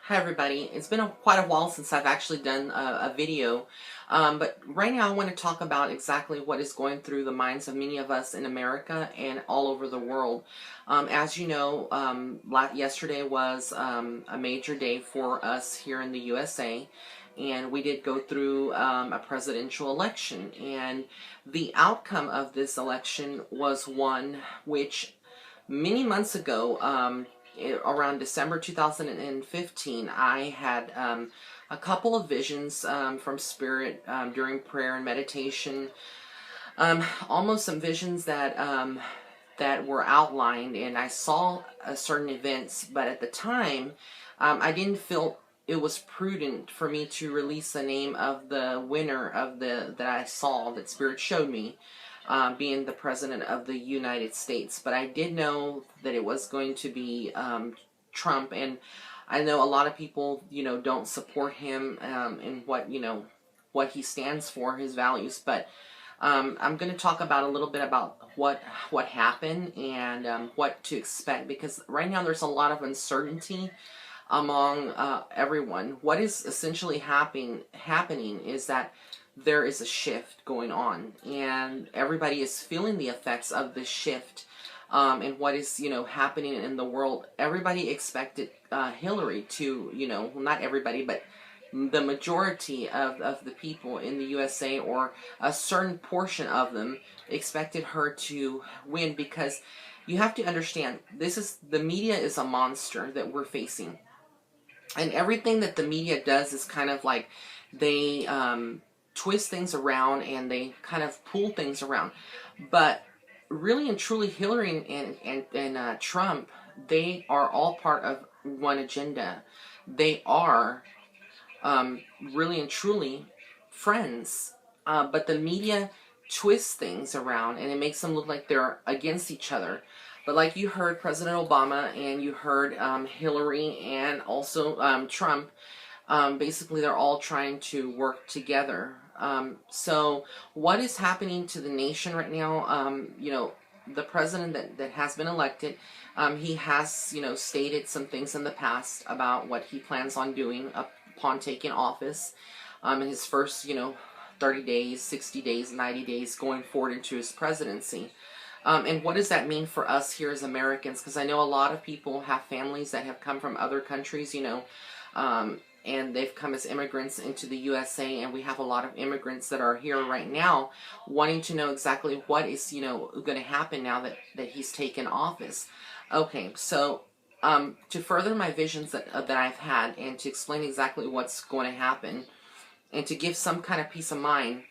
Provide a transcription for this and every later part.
Hi everybody. It's been quite a while since I've actually done a video, but right now I want to talk about exactly what is going through the minds of many of us in America and all over the world. As you know, yesterday was a major day for us here in the USA, and we did go through a presidential election, and the outcome of this election was one which many months ago, around December 2015, I had a couple of visions from Spirit during prayer and meditation. Almost some visions that were outlined, and I saw certain events, but at the time, I didn't feel it was prudent for me to release the name of the winner of the that I saw that Spirit showed me, being the president of the United States. But I did know that it was going to be Trump, and I know a lot of people, don't support him and what he stands for, his values. But I'm going to talk about a little bit about what happened and what to expect, because right now there's a lot of uncertainty among everyone. What is essentially happening is that there is a shift going on, and everybody is feeling the effects of the shift, and what is happening in the world. Everybody expected Hillary to, well, not everybody, but the majority of the people in the USA, or a certain portion of them, expected her to win, because you have to understand, the media is a monster that we're facing, and everything that the media does is kind of like they twist things around and they kind of pull things around. But really and truly, Hillary and Trump, they are all part of one agenda. They are really and truly friends. But the media twists things around and it makes them look like they're against each other. But like you heard President Obama, and you heard Hillary, and also Trump, basically they're all trying to work together. So what is happening to the nation right now? The president that has been elected, he has, stated some things in the past about what he plans on doing upon taking office, in his first, 30 days, 60 days, 90 days going forward into his presidency. And what does that mean for us here as Americans? Because I know a lot of people have families that have come from other countries, and they've come as immigrants into the USA, and we have a lot of immigrants that are here right now wanting to know exactly what is, going to happen now that he's taken office. Okay, so to further my visions that I've had, and to explain exactly what's going to happen, and to give some kind of peace of mind,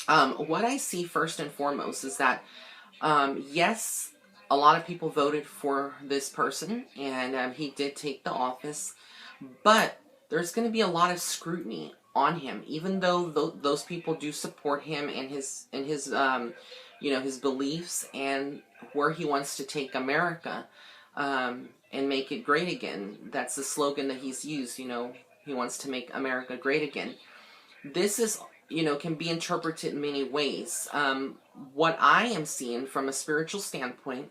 what I see first and foremost is that, yes, a lot of people voted for this person, and he did take the office, but there's going to be a lot of scrutiny on him, even though those people do support him and his beliefs and where he wants to take America, and make it great again. That's the slogan that he's used. He wants to make America great again. This is, can be interpreted in many ways. What I am seeing from a spiritual standpoint,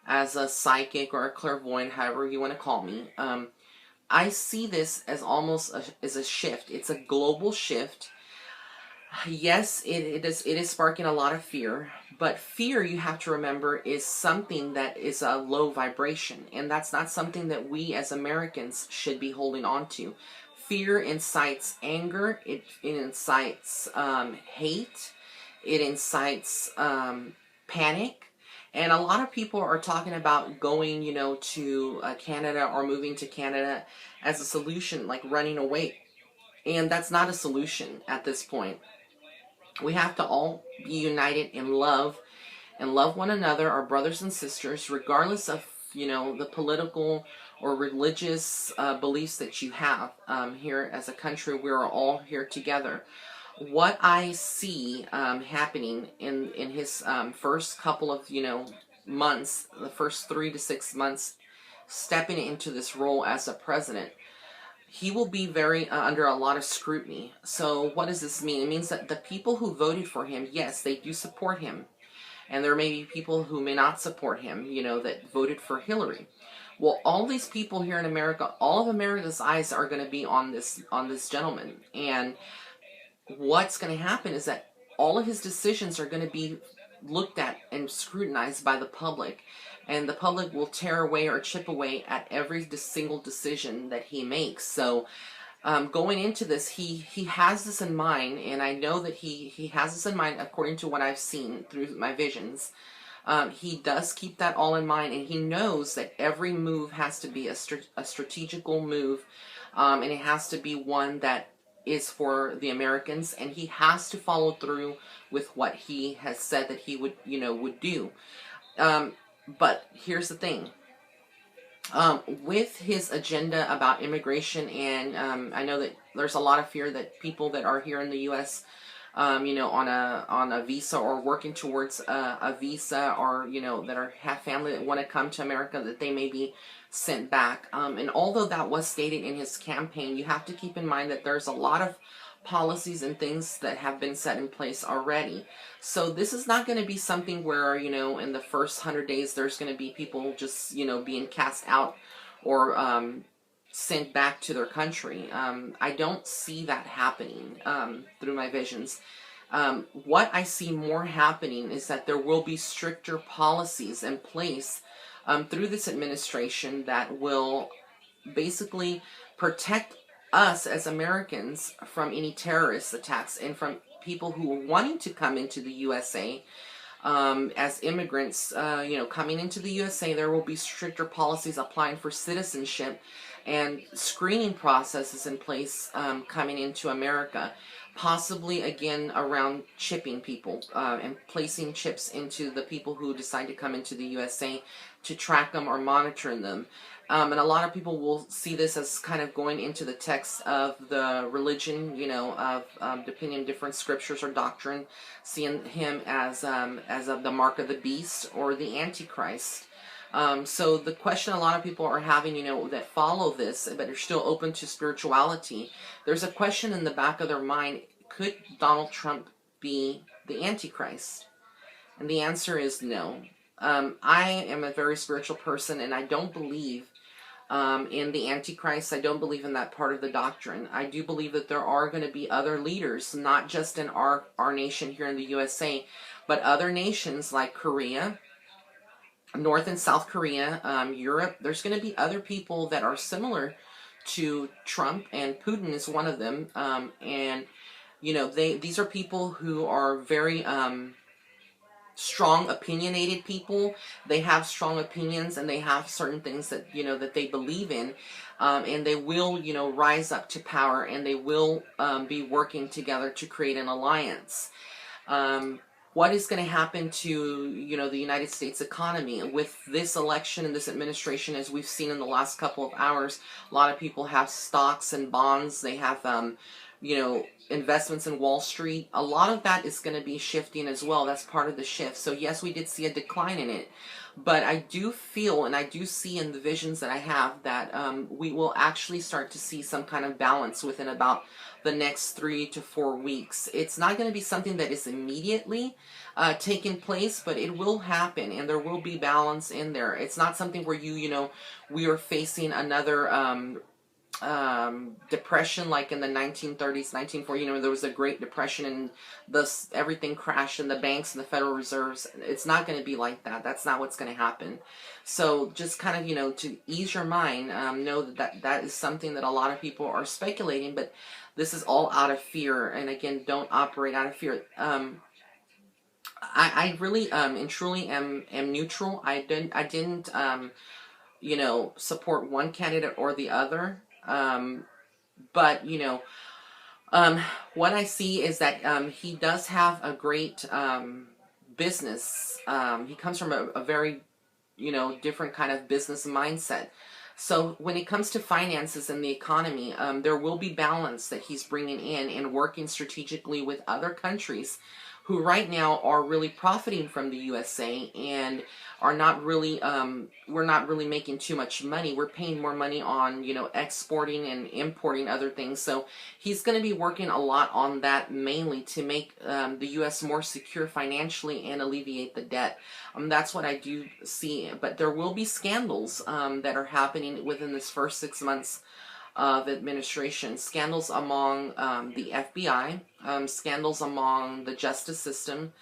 as a psychic or a clairvoyant, however you want to call me, I see this as almost as a shift. It's a global shift. Yes, it is sparking a lot of fear, but fear, you have to remember, is something that is a low vibration, and that's not something that we as Americans should be holding on to. Fear incites anger, it incites hate, it incites panic. And a lot of people are talking about going, to Canada, or moving to Canada as a solution, like running away. And that's not a solution at this point. We have to all be united in love, and love one another, our brothers and sisters, regardless of, the political or religious beliefs that you have. Here as a country, we're all here together. What I see happening in his first couple of months, the first 3 to 6 months, stepping into this role as a president, he will be very under a lot of scrutiny. So what does this mean? It means that the people who voted for him, yes, they do support him, and there may be people who may not support him, that voted for Hillary. Well, all these people here in America, all of America's eyes are going to be on this gentleman. And what's going to happen is that all of his decisions are going to be looked at and scrutinized by the public, and the public will tear away or chip away at every single decision that he makes. So going into this, he has this in mind, and I know that he has this in mind according to what I've seen through my visions. He does keep that all in mind, and he knows that every move has to be a strategical move, and it has to be one that is for the Americans, and he has to follow through with what he has said that he would do. But here's the thing. With his agenda about immigration, and I know that there's a lot of fear that people that are here in the U.S., on a visa or working towards a visa, or that have family that want to come to America, that they may be sent back. And although that was stated in his campaign, you have to keep in mind that there's a lot of policies and things that have been set in place already. So this is not going to be something where, in the first 100 days, there's going to be people just, being cast out or sent back to their country. I don't see that happening through my visions. What I see more happening is that there will be stricter policies in place through this administration that will basically protect us as Americans from any terrorist attacks, and from people who are wanting to come into the USA as immigrants. Coming into the USA, there will be stricter policies applying for citizenship and screening processes in place coming into America. Possibly again around chipping people and placing chips into the people who decide to come into the USA to track them or monitor them. And a lot of people will see this as kind of going into the text of the religion, of depending on different scriptures or doctrine, seeing him as of the mark of the beast or the Antichrist. So the question a lot of people are having, that follow this, but are still open to spirituality, there's a question in the back of their mind: could Donald Trump be the Antichrist? And the answer is no. I am a very spiritual person, and I don't believe in the Antichrist. I don't believe in that part of the doctrine. I do believe that there are going to be other leaders, not just in our nation here in the USA, but other nations like Korea, North and South Korea, Europe. There's going to be other people that are similar to Trump, and Putin is one of them. And these are people who are very strong, opinionated people. They have strong opinions, and they have certain things that that they believe in, and they will rise up to power, and they will be working together to create an alliance. What is going to happen to the United States economy with this election and this administration? As we've seen in the last couple of hours, a lot of people have stocks and bonds. They have investments in Wall Street. A lot of that is going to be shifting as well. That's part of the shift. So yes, we did see a decline in it, but I do feel, and I do see in the visions that I have, that we will actually start to see some kind of balance within about the next 3 to 4 weeks. It's not going to be something that is immediately taking place, but it will happen, and there will be balance in there. It's not something where we are facing another depression like in the 1930s, 1940s. There was a Great Depression, and everything crashed, and the banks and the Federal Reserves. It's not going to be like that. That's not what's going to happen. So just kind of to ease your mind, know that is something that a lot of people are speculating, but this is all out of fear. And again, don't operate out of fear. I really and truly am neutral. I didn't support one candidate or the other. But what I see is that he does have a great business. He comes from a very different kind of business mindset. So when it comes to finances and the economy, there will be balance that he's bringing in and working strategically with other countries who right now are really profiting from the USA and are not really, we're not really making too much money. We're paying more money on, exporting and importing other things. So he's going to be working a lot on that, mainly to make the U.S. more secure financially and alleviate the debt. That's what I do see. But there will be scandals that are happening within this first 6 months of administration. Scandals among the FBI, scandals among the justice system,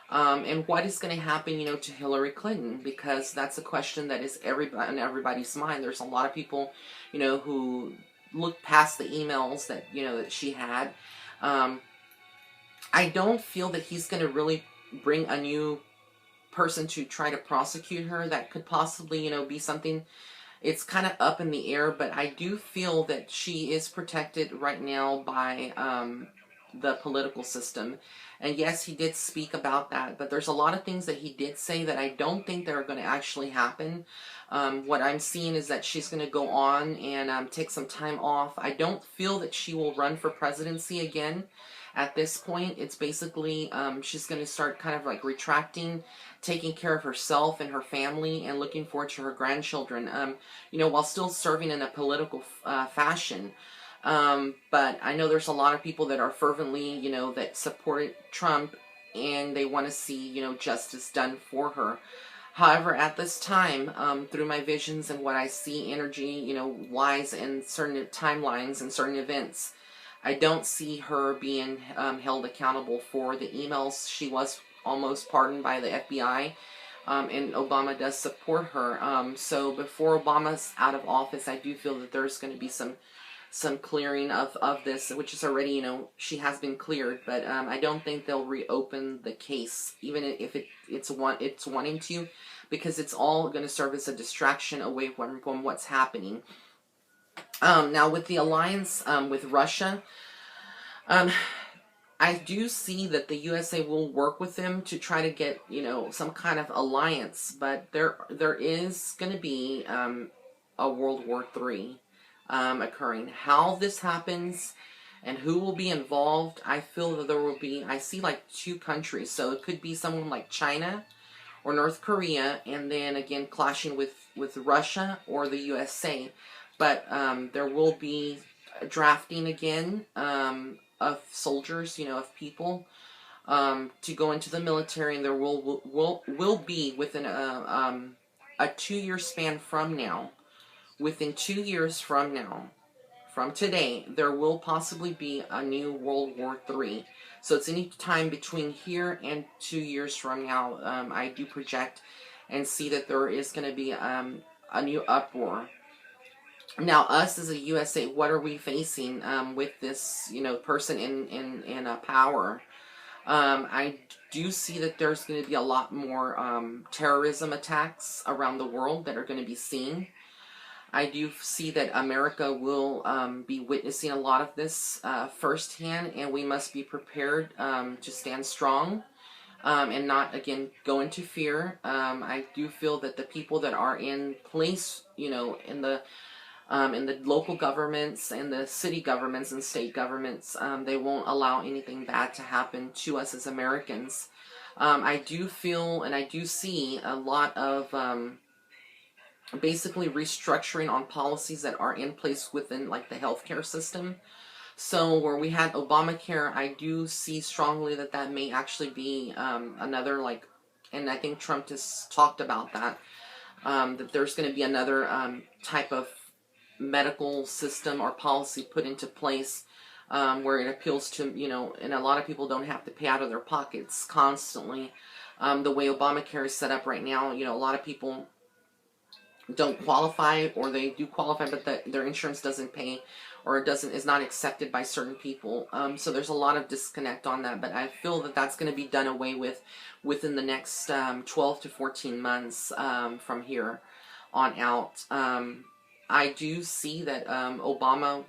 and what is going to happen, to Hillary Clinton, because that's a question that is in everybody's mind. There's a lot of people, who look past the emails that, that she had. I don't feel that he's going to really bring a new person to try to prosecute her. That could possibly, be something. It's kind of up in the air, but I do feel that she is protected right now by the political system. And yes, he did speak about that, but there's a lot of things that he did say that I don't think that are going to actually happen. What I'm seeing is that she's going to go on and take some time off. I don't feel that she will run for presidency again. At this point, it's basically she's going to start kind of like retracting, taking care of herself and her family, and looking forward to her grandchildren, while still serving in a political fashion. But I know there's a lot of people that are fervently, that supported Trump, and they want to see, justice done for her. However, at this time, through my visions and what I see energy, wise in certain timelines and certain events, I don't see her being held accountable for the emails. She was almost pardoned by the FBI, and Obama does support her. So before Obama's out of office, I do feel that there's going to be some clearing of this, which is already, she has been cleared, but I don't think they'll reopen the case, even if it's wanting to, because it's all going to serve as a distraction away from what's happening. Now with the alliance with Russia, I do see that the USA will work with them to try to get, some kind of alliance, but there is going to be a World War III occurring. How this happens and who will be involved, I feel that there will be, I see like two countries, so it could be someone like China or North Korea, and then again clashing with Russia or the USA. But there will be drafting again of soldiers, of people to go into the military, and there will be within a 2-year span from now. Within 2 years from now, from today, there will possibly be a new World War III. So it's any time between here and 2 years from now. I do project and see that there is going to be a new uproar. Now, us as a USA, what are we facing with this, person in power? I do see that there's going to be a lot more terrorism attacks around the world that are going to be seen. I do see that America will be witnessing a lot of this firsthand, and we must be prepared to stand strong and not, again, go into fear. I do feel that the people that are in place, in the local governments and the city governments and state governments, they won't allow anything bad to happen to us as Americans. I do feel and I do see a lot of basically restructuring on policies that are in place within like the healthcare system. So where we had Obamacare, I do see strongly that may actually be another and I think Trump just talked about that, that there's going to be another type of medical system or policy put into place where it appeals to, and a lot of people don't have to pay out of their pockets constantly. The way Obamacare is set up right now, a lot of people don't qualify, or they do qualify, but their insurance doesn't pay, or is not accepted by certain people. So there's a lot of disconnect on that, but I feel that that's going to be done away with within the next 12 to 14 months from here on out. I do see that Obama,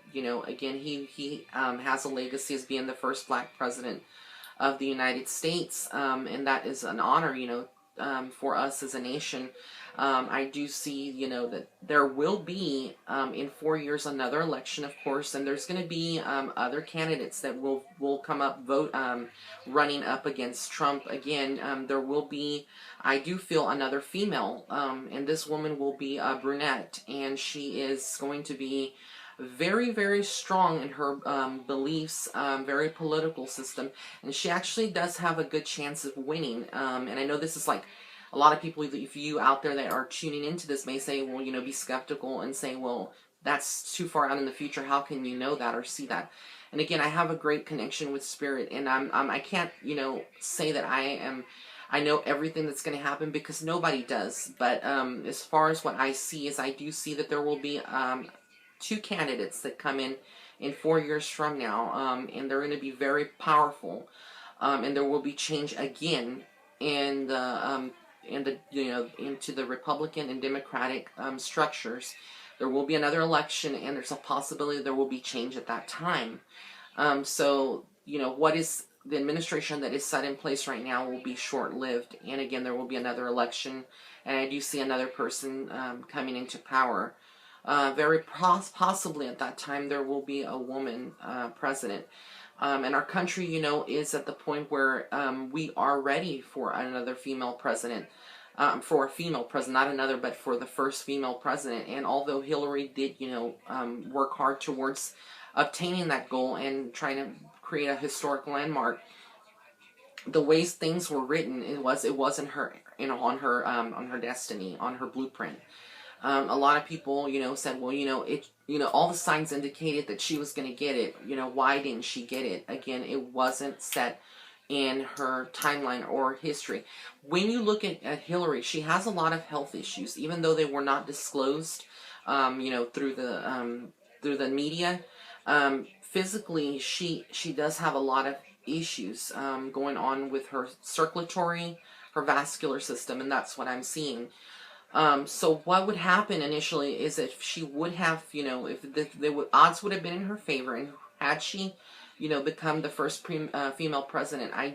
again, he has a legacy as being the first black president of the United States, and that is an honor, for us as a nation. I do see, that there will be, in 4 years, another election, of course, and there's going to be other candidates that will come up, running up against Trump again. There will be, I do feel, another female, and this woman will be a brunette, and she is going to be very, very strong in her beliefs, very political system, and she actually does have a good chance of winning. And I know this is like a lot of people, if you out there that are tuning into this may say, well, be skeptical and say, well, that's too far out in the future. How can you know that or see that? And again, I have a great connection with spirit, and I can't, say that I know everything that's going to happen, because nobody does. But as far as what I see is, I do see that there will be two candidates that come in 4 years from now, and they're going to be very powerful, and there will be change again in the into the Republican and Democratic structures. There will be another election, and there's a possibility there will be change at that time. So what is the administration that is set in place right now will be short-lived, and again, there will be another election, and I do see another person coming into power. Very possibly at that time there will be a woman president. And our country, is at the point where we are ready for another female president. For a female president, not another, but for the first female president. And although Hillary did, work hard towards obtaining that goal and trying to create a historic landmark, the ways things were written, it wasn't her, on her destiny, on her blueprint. A lot of people, said, well, all the signs indicated that she was going to get it. Why didn't she get it? Again, it wasn't set in her timeline or history. When you look at Hillary, she has a lot of health issues, even though they were not disclosed, through the media. Physically, she does have a lot of issues going on with her circulatory, her vascular system, and that's what I'm seeing. So what would happen initially is if she would have, if the odds would have been in her favor, and had she, become the first female president, I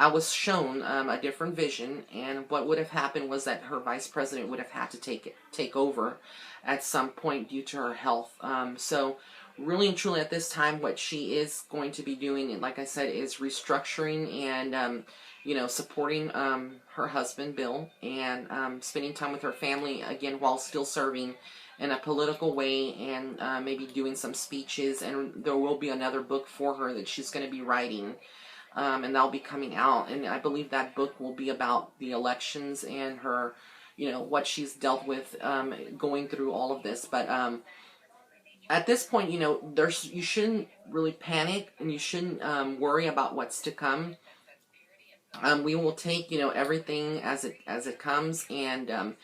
was shown a different vision, and what would have happened was that her vice president would have had to take over at some point due to her health. So really and truly at this time, what she is going to be doing, and like I said, is restructuring and supporting her husband Bill, and spending time with her family again while still serving in a political way, and maybe doing some speeches. And there will be another book for her that she's going to be writing, and that'll be coming out. And I believe that book will be about the elections and her, what she's dealt with going through all of this. But at this point, you shouldn't really panic, and you shouldn't worry about what's to come. We will take, everything as it comes, and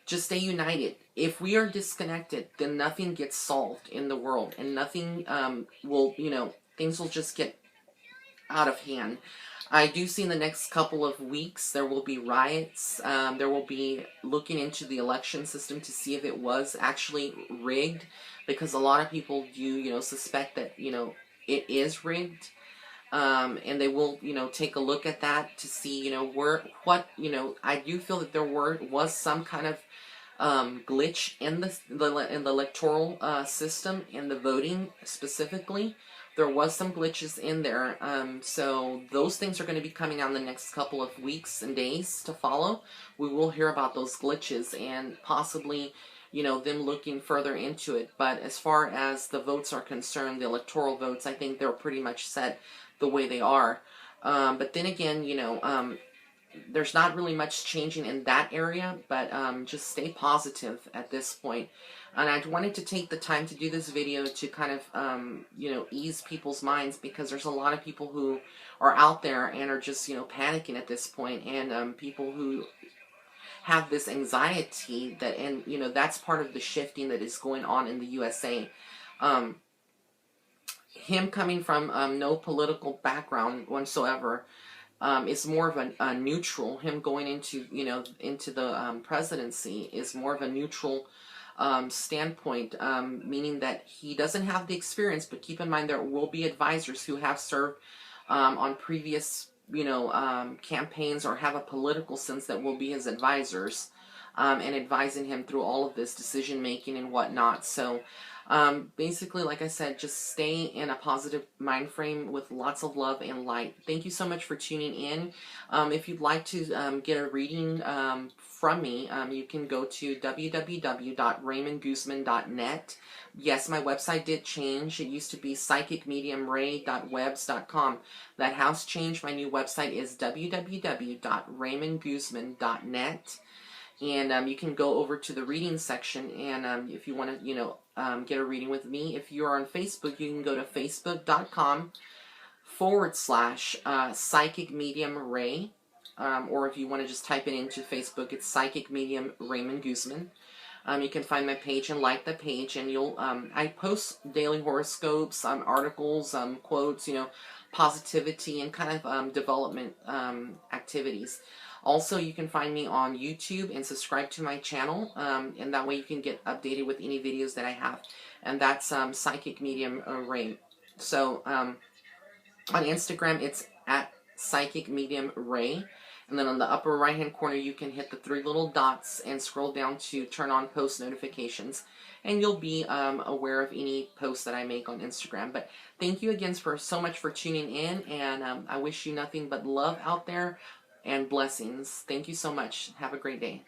just stay united. If we are disconnected, then nothing gets solved in the world, and nothing will, things will just get out of hand. I do see in the next couple of weeks there will be riots. There will be looking into the election system to see if it was actually rigged, because a lot of people do, suspect that, it is rigged. And they will, take a look at that to see, I do feel that there was some kind of glitch in the electoral system, in the voting specifically. There was some glitches in there, so those things are going to be coming out in the next couple of weeks and days to follow. We will hear about those glitches, and possibly, them looking further into it. But as far as the votes are concerned, the electoral votes, I think they're pretty much set the way they are. But then again, there's not really much changing in that area, but just stay positive at this point. And I wanted to take the time to do this video to kind of, ease people's minds, because there's a lot of people who are out there and are just, panicking at this point, and people who have this anxiety and that's part of the shifting that is going on in the USA. Him coming from no political background whatsoever, is more of a neutral. Him going into the presidency is more of a neutral standpoint, meaning that he doesn't have the experience. But keep in mind, there will be advisors who have served on previous campaigns or have a political sense that will be his advisors, and advising him through all of this decision making and whatnot. So basically, like I said, just stay in a positive mind frame with lots of love and light. Thank you so much for tuning in. If you'd like to get a reading from me, you can go to www.raymondguzman.net. Yes, my website did change. It used to be psychicmediumray.webs.com. That house changed. My new website is www.raymondguzman.net. And you can go over to the reading section, and if you want to, get a reading with me. If you're on Facebook, you can go to facebook.com/psychic medium Ray. Or if you want to just type it into Facebook, it's Psychic Medium Raymond Guzman. You can find my page and like the page, and I post daily horoscopes, articles, quotes, positivity, and kind of development activities. Also, you can find me on YouTube and subscribe to my channel, and that way you can get updated with any videos that I have. And that's Psychic Medium Ray. So on Instagram, it's at Psychic Medium Ray. And then on the upper right hand corner, you can hit the 3 little dots and scroll down to turn on post notifications. And you'll be aware of any posts that I make on Instagram. But thank you again so much for tuning in. And I wish you nothing but love out there and blessings. Thank you so much. Have a great day.